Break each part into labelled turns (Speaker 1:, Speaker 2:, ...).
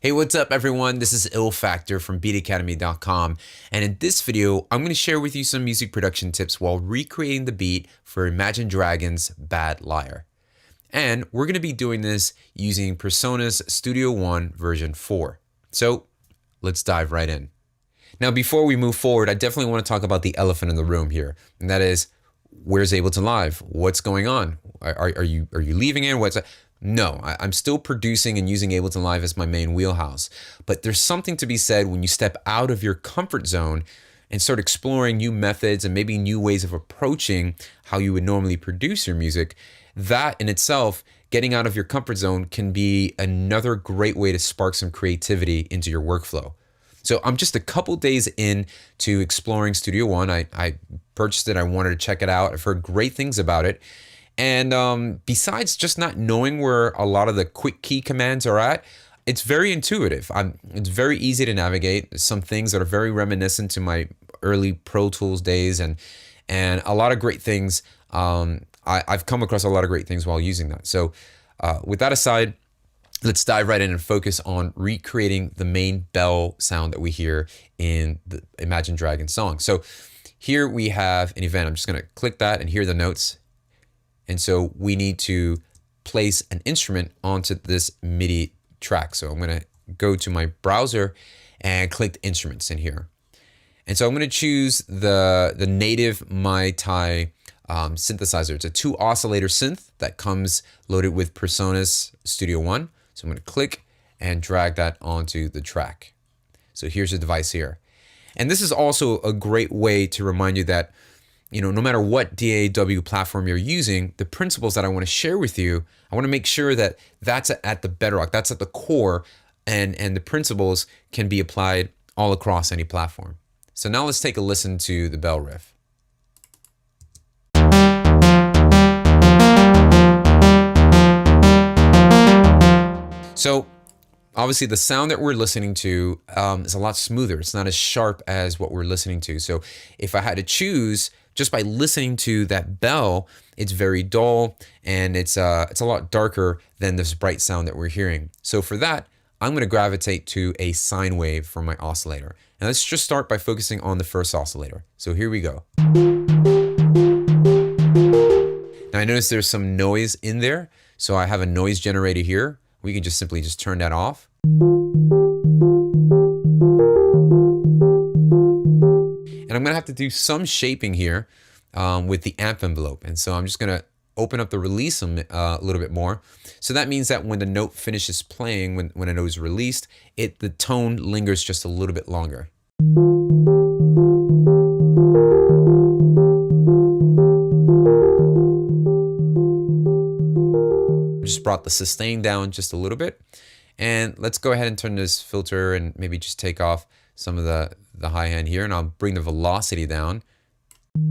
Speaker 1: Hey, what's up everyone? This is Ill Factor from beatacademy.com, and in this video, I'm going to share with you some music production tips while recreating the beat for Imagine Dragons' Bad Liar. And we're going to be doing this using Persona's Studio One version 4. So let's dive right in. Now, before we move forward, I definitely want to talk about the elephant in the room here, and that is, where's Ableton Live? What's going on? Are you leaving it? No, I'm still producing and using Ableton Live as my main wheelhouse. But there's something to be said when you step out of your comfort zone and start exploring new methods and maybe new ways of approaching how you would normally produce your music. That in itself, getting out of your comfort zone, can be another great way to spark some creativity into your workflow. So I'm just a couple days in to exploring Studio One. I purchased it. I wanted to check it out. I've heard great things about it. And besides just not knowing where a lot of the quick key commands are at, it's very intuitive. It's very easy to navigate. Some things that are very reminiscent to my early Pro Tools days, and a lot of great things. I've come across a lot of great things while using that. So with that aside, let's dive right in and focus on recreating the main bell sound that we hear in the Imagine Dragons song. So here we have an event. I'm just going to click that and hear the notes. And so we need to place an instrument onto this MIDI track. So I'm going to go to my browser and click instruments in here. And so I'm going to choose the native Mai Tai synthesizer. It's a 2 oscillator synth that comes loaded with Persona's Studio One. So I'm going to click and drag that onto the track. So here's the device here. And this is also a great way to remind you that, no matter what DAW platform you're using, the principles that I want to share with you, I want to make sure that that's at the bedrock, that's at the core, and the principles can be applied all across any platform. So now let's take a listen to the bell riff. So obviously the sound that we're listening to is a lot smoother. It's not as sharp as what we're listening to. So if I had to choose, just by listening to that bell, it's very dull, and it's a lot darker than this bright sound that we're hearing. So for that, I'm going to gravitate to a sine wave from my oscillator. And let's just start by focusing on the first oscillator. So here we go. Now I notice there's some noise in there. So I have a noise generator here. We can just simply turn that off. And I'm going to have to do some shaping here with the amp envelope. And so I'm just going to open up the release a little bit more. So that means that when the note finishes playing, when a note is released, the tone lingers just a little bit longer. Just brought the sustain down just a little bit. And let's go ahead and turn this filter and maybe just take off some of the high end here, and I'll bring the velocity down. And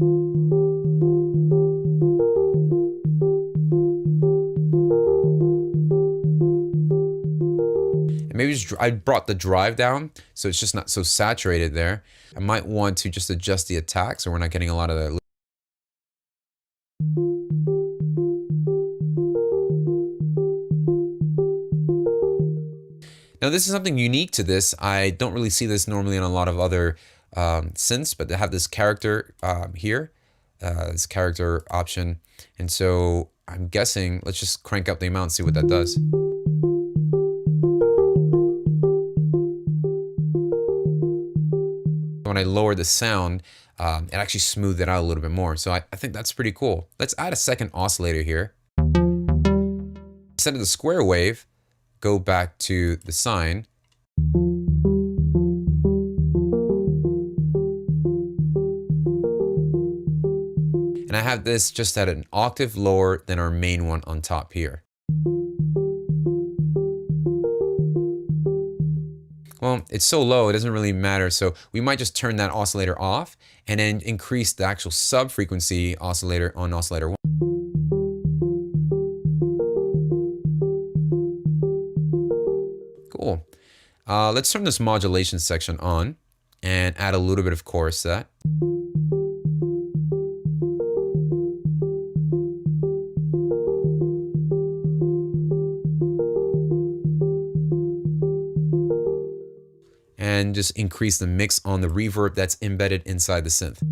Speaker 1: maybe I brought the drive down so it's just not so saturated there. I might want to just adjust the attack so we're not getting a lot of the. Now this is something unique to this. I don't really see this normally in a lot of other synths, but they have this character here, this character option. And so I'm guessing, let's just crank up the amount and see what that does. When I lower the sound, it actually smoothed it out a little bit more. So I think that's pretty cool. Let's add a second oscillator here. Instead of the square wave, go back to the sine. And I have this just at an octave lower than our main one on top here. Well, it's so low, it doesn't really matter. So we might just turn that oscillator off and then increase the actual sub frequency oscillator on oscillator 1. Cool. Let's turn this modulation section on and add a little bit of chorus to that. ahead and just increase the mix on the reverb that's embedded inside the synth.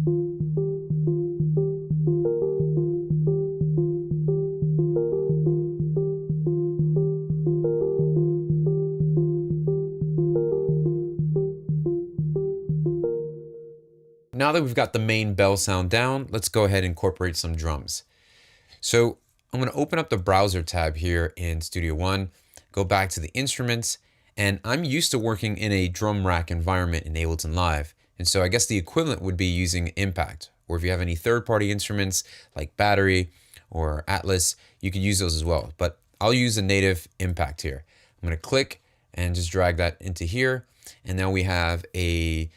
Speaker 1: Now that we've got the main bell sound down, let's go ahead and incorporate some drums. So I'm going to open up the browser tab here in Studio One, go back to the instruments, and I'm used to working in a drum rack environment in Ableton Live. And so I guess the equivalent would be using Impact, or if you have any third-party instruments like Battery or Atlas, you can use those as well. But I'll use a native Impact here. I'm going to click and just drag that into here. And now we have a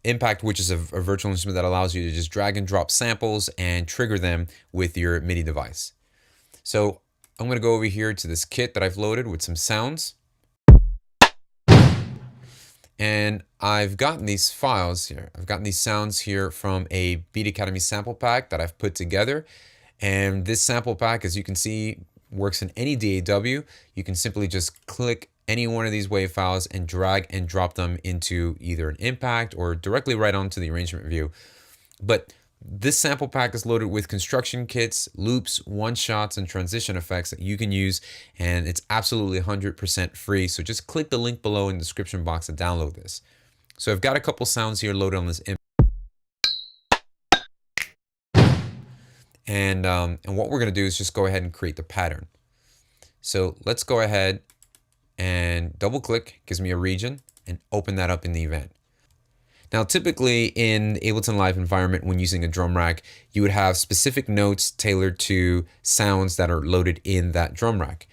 Speaker 1: Impact, which is a virtual instrument that allows you to just drag and drop samples and trigger them with your MIDI device. So I'm going to go over here to this kit that I've loaded with some sounds. And I've gotten these files here. I've gotten these sounds here from a Beat Academy sample pack that I've put together. And this sample pack, as you can see, works in any DAW. You can simply just click any one of these WAV files and drag and drop them into either an Impact or directly right onto the arrangement view. But this sample pack is loaded with construction kits, loops, one-shots, and transition effects that you can use, and it's absolutely 100% free. So just click the link below in the description box to download this. So I've got a couple sounds here loaded on this Impact. And what we're going to do is just go ahead and create the pattern. So let's go ahead and double click, gives me a region, and open that up in the event. Now, typically in the Ableton Live environment, when using a drum rack, you would have specific notes tailored to sounds that are loaded in that drum rack.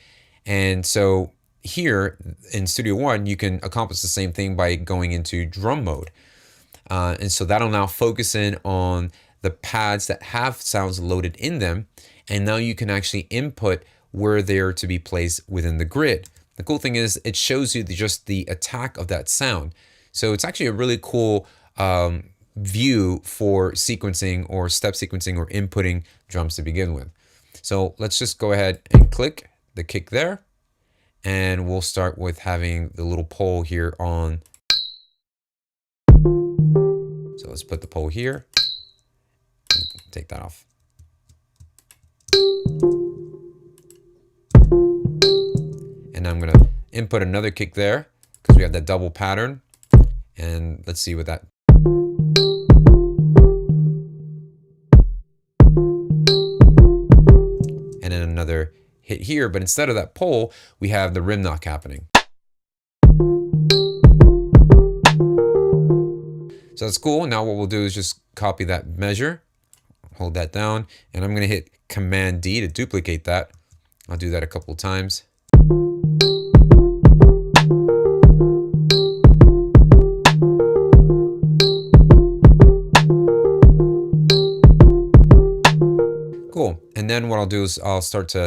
Speaker 1: And so here in Studio One, you can accomplish the same thing by going into drum mode. And so that'll now focus in on the pads that have sounds loaded in them. And now you can actually input where they're to be placed within the grid. The cool thing is it shows you just the attack of that sound. So it's actually a really cool view for sequencing or step sequencing or inputting drums to begin with. So let's just go ahead and click the kick there. And we'll start with having the little pole here on. So let's put the pole here. Take that off. And I'm going to input another kick there because we have that double pattern. And let's see what that. And then another hit here, but instead of that pole, we have the rim knock happening. So that's cool. Now what we'll do is just copy that measure, hold that down, and I'm going to hit Command D to duplicate that. I'll do that a couple of times. Cool. And then what I'll do is I'll start to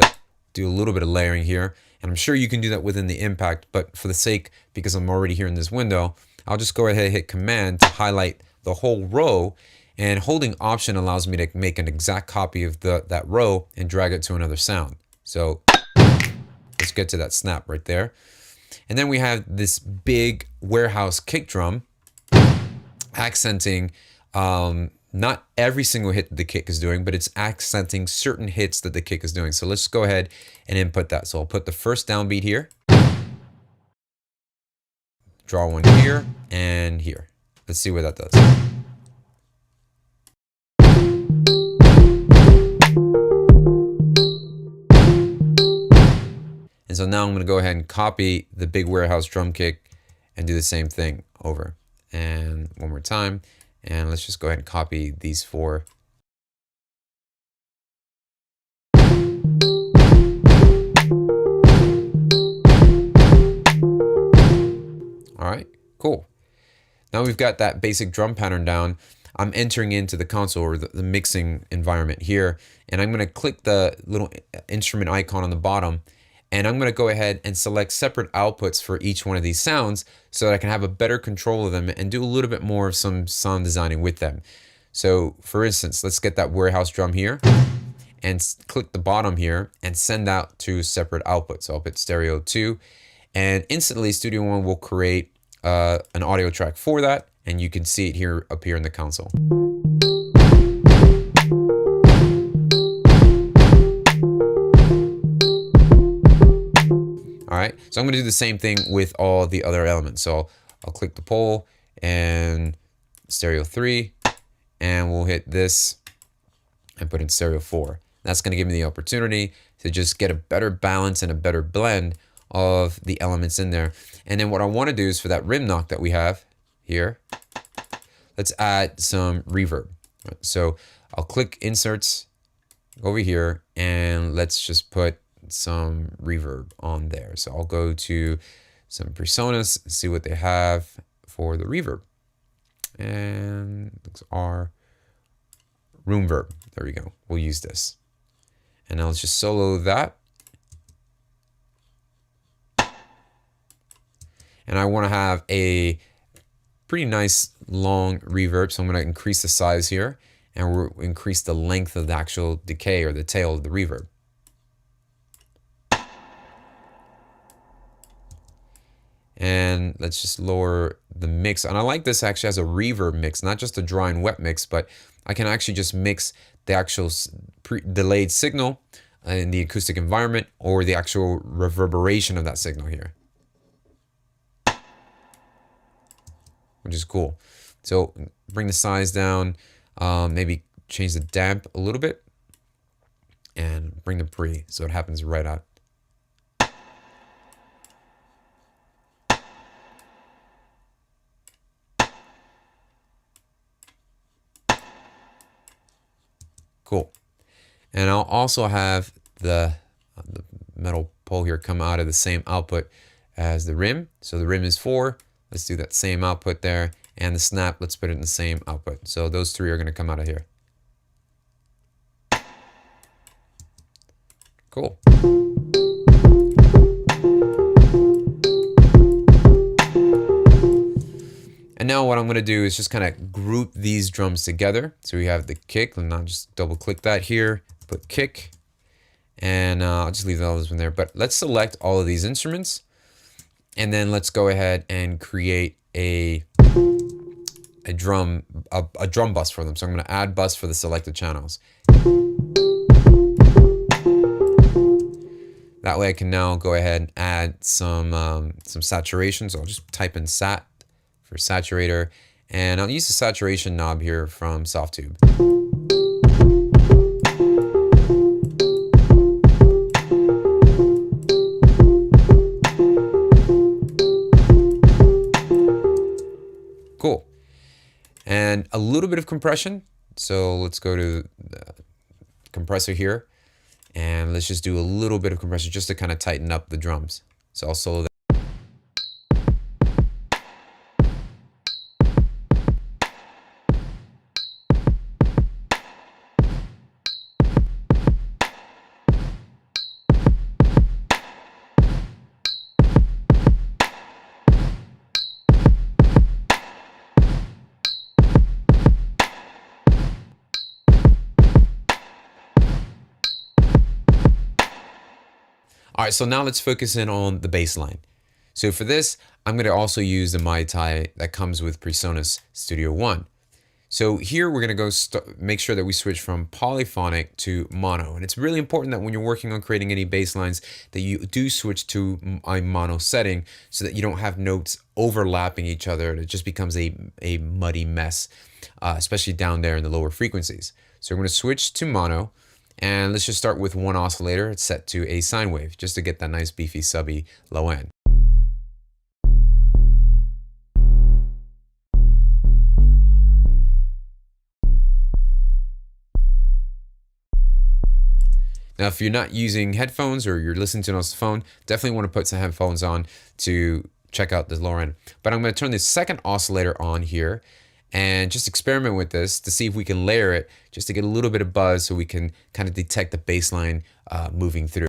Speaker 1: do a little bit of layering here. And I'm sure you can do that within the Impact, but for the sake, because I'm already here in this window, I'll just go ahead and hit Command to highlight the whole row. And holding Option allows me to make an exact copy of that row and drag it to another sound. So let's get to that snap right there. And then we have this big warehouse kick drum accenting not every single hit that the kick is doing, but it's accenting certain hits that the kick is doing. So let's go ahead and input that. So I'll put the first downbeat here, draw one here and here. Let's see what that does. And so now I'm going to go ahead and copy the big warehouse drum kick and do the same thing over. And one more time. And let's just go ahead and copy these four. All right, cool. Now we've got that basic drum pattern down. I'm entering into the console or the mixing environment here. And I'm going to click the little instrument icon on the bottom. And I'm going to go ahead and select separate outputs for each one of these sounds so that I can have a better control of them and do a little bit more of some sound designing with them. So for instance, let's get that warehouse drum here and click the bottom here and send out two separate outputs. So I'll put stereo 2 and instantly Studio One will create an audio track for that, and you can see it here up here in the console. All right, so I'm going to do the same thing with all the other elements. So I'll click the pole and stereo 3, and we'll hit this and put in stereo 4. That's going to give me the opportunity to just get a better balance and a better blend of the elements in there. And then what I want to do is for that rim knock that we have here, let's add some reverb. So I'll click inserts over here, and let's just put some reverb on there. So I'll go to some personas, see what they have for the reverb. And looks our room verb. There we go. We'll use this. And now let's just solo that. And I want to have a pretty nice long reverb, so I'm going to increase the size here, and we'll increase the length of the actual decay or the tail of the reverb. And let's just lower the mix. And I like this actually as a reverb mix, not just a dry and wet mix, but I can actually just mix the actual delayed signal in the acoustic environment or the actual reverberation of that signal here, which is cool. So bring the size down, maybe change the damp a little bit, and bring the pre so it happens right out. Cool. And I'll also have the metal pole here come out of the same output as the rim. So the rim is 4. Let's do that same output there. And the snap, let's put it in the same output. So those 3 are going to come out of here. Cool. And now what I'm going to do is just kind of group these drums together. So we have the kick, and I'll just double click that here, put kick, and I'll just leave all this one there. But let's select all of these instruments, and then let's go ahead and create a drum bus for them. So I'm going to add bus for the selected channels. That way I can now go ahead and add some saturation. So I'll just type in sat for saturator, and I'll use the saturation knob here from Softube. Cool. And a little bit of compression. So let's go to the compressor here, and let's just do a little bit of compression just to kind of tighten up the drums. So I'll solo that. All right, so now let's focus in on the bass line. So for this, I'm going to also use the Mai Tai that comes with PreSonus Studio One. So here we're going to go make sure that we switch from polyphonic to mono. And it's really important that when you're working on creating any bass lines that you do switch to a mono setting so that you don't have notes overlapping each other and it just becomes a muddy mess, especially down there in the lower frequencies. So we're going to switch to mono. And let's just start with one oscillator. It's set to a sine wave just to get that nice beefy subby low end. Now, if you're not using headphones or you're listening to it on the phone, definitely want to put some headphones on to check out this lower end. But I'm going to turn the second oscillator on here and just experiment with this to see if we can layer it just to get a little bit of buzz so we can kind of detect the bass line moving through.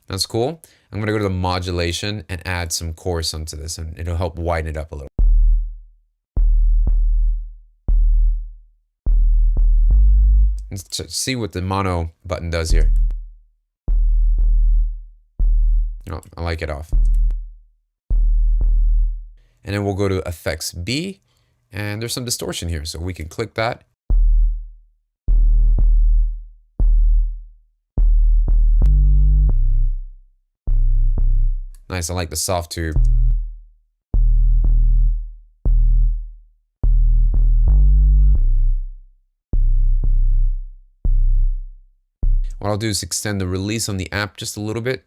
Speaker 1: That's cool. I'm going to go to the modulation and add some chorus onto this, and it'll help widen it up a little. Let's see what the mono button does here. Oh, I like it off. And then we'll go to Effects B, and there's some distortion here, so we can click that. Nice, I like the soft tube. What I'll do is extend the release on the amp just a little bit.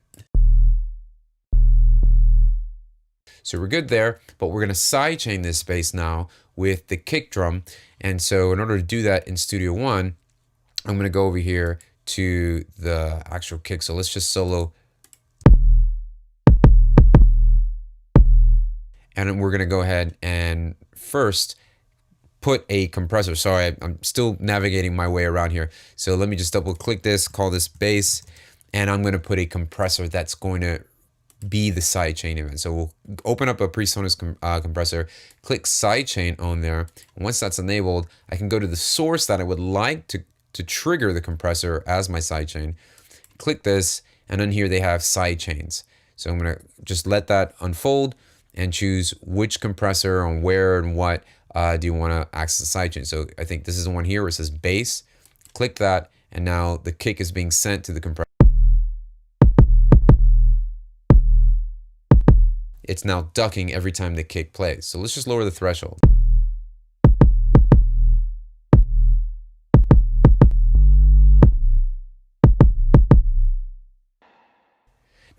Speaker 1: So we're good there, but we're gonna sidechain this bass now with the kick drum. And so in order to do that in Studio One, I'm gonna go over here to the actual kick. So let's just solo. And then we're gonna go ahead and first put a compressor. Sorry, I'm still navigating my way around here. So let me just double click this, call this bass, and I'm gonna put a compressor that's going to be the sidechain event. So we'll open up a PreSonus compressor, click sidechain on there. And once that's enabled, I can go to the source that I would like to trigger the compressor as my sidechain. Click this, and then here they have sidechains. So I'm gonna just let that unfold and choose which compressor and where and what do you want to access the sidechain. So I think this is the one here where it says bass. Click that, and now the kick is being sent to the compressor. It's now ducking every time the kick plays. So let's just lower the threshold.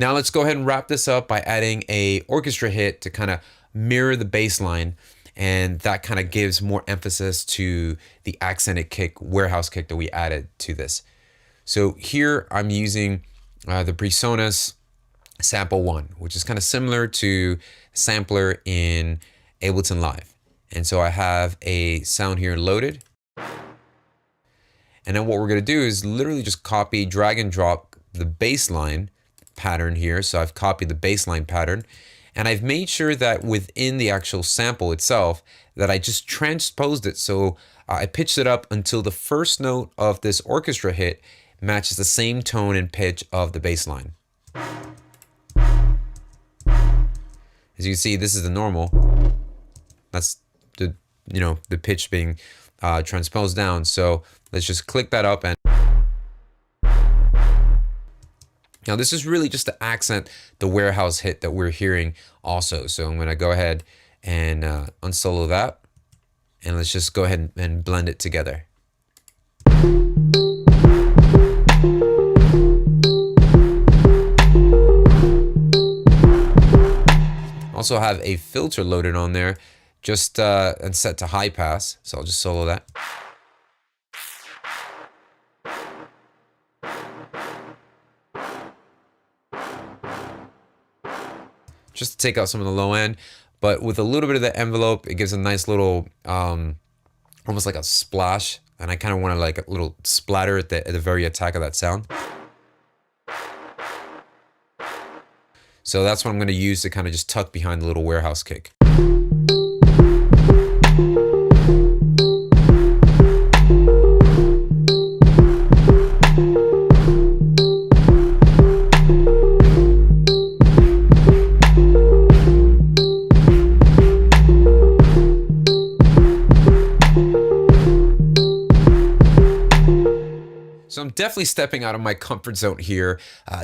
Speaker 1: Now let's go ahead and wrap this up by adding a orchestra hit to kind of mirror the bass line, and that kind of gives more emphasis to the accented kick, warehouse kick that we added to this. So here I'm using the PreSonus Sample 1, which is kind of similar to sampler in Ableton Live. And so I have a sound here loaded. And then what we're going to do is literally just copy, drag and drop the bass line pattern here. So I've copied the bass line pattern, and I've made sure that within the actual sample itself that I just transposed it. So I pitched it up until the first note of this orchestra hit matches the same tone and pitch of the bass line. As you can see, this is the normal. That's the, the pitch being transposed down. So let's just click that up, and now this is really just to accent the warehouse hit that we're hearing also. So I'm gonna go ahead and unsolo that, and let's just go ahead and blend it together. Also have a filter loaded on there, just and set to high pass. So I'll just solo that. Just to take out some of the low end, but with a little bit of the envelope, it gives a nice little, almost like a splash. And I kind of want to like a little splatter at the very attack of that sound. So that's what I'm going to use to kind of just tuck behind the little warehouse kick. So I'm definitely stepping out of my comfort zone here,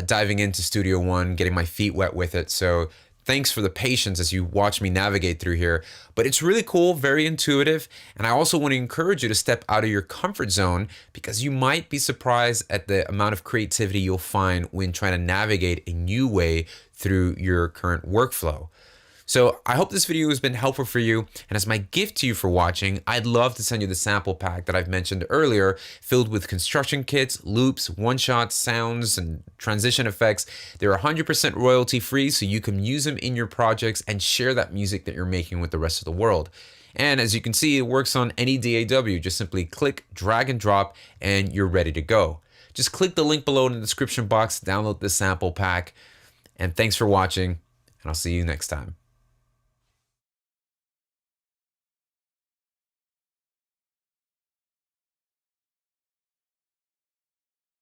Speaker 1: diving into Studio One, getting my feet wet with it. So thanks for the patience as you watch me navigate through here. But it's really cool, very intuitive. And I also want to encourage you to step out of your comfort zone, because you might be surprised at the amount of creativity you'll find when trying to navigate a new way through your current workflow. So I hope this video has been helpful for you, and as my gift to you for watching, I'd love to send you the sample pack that I've mentioned earlier, filled with construction kits, loops, one-shots, sounds, and transition effects. They're 100% royalty free, so you can use them in your projects and share that music that you're making with the rest of the world. And as you can see, it works on any DAW. Just simply click, drag and drop, and you're ready to go. Just click the link below in the description box to download the sample pack. And thanks for watching, and I'll see you next time.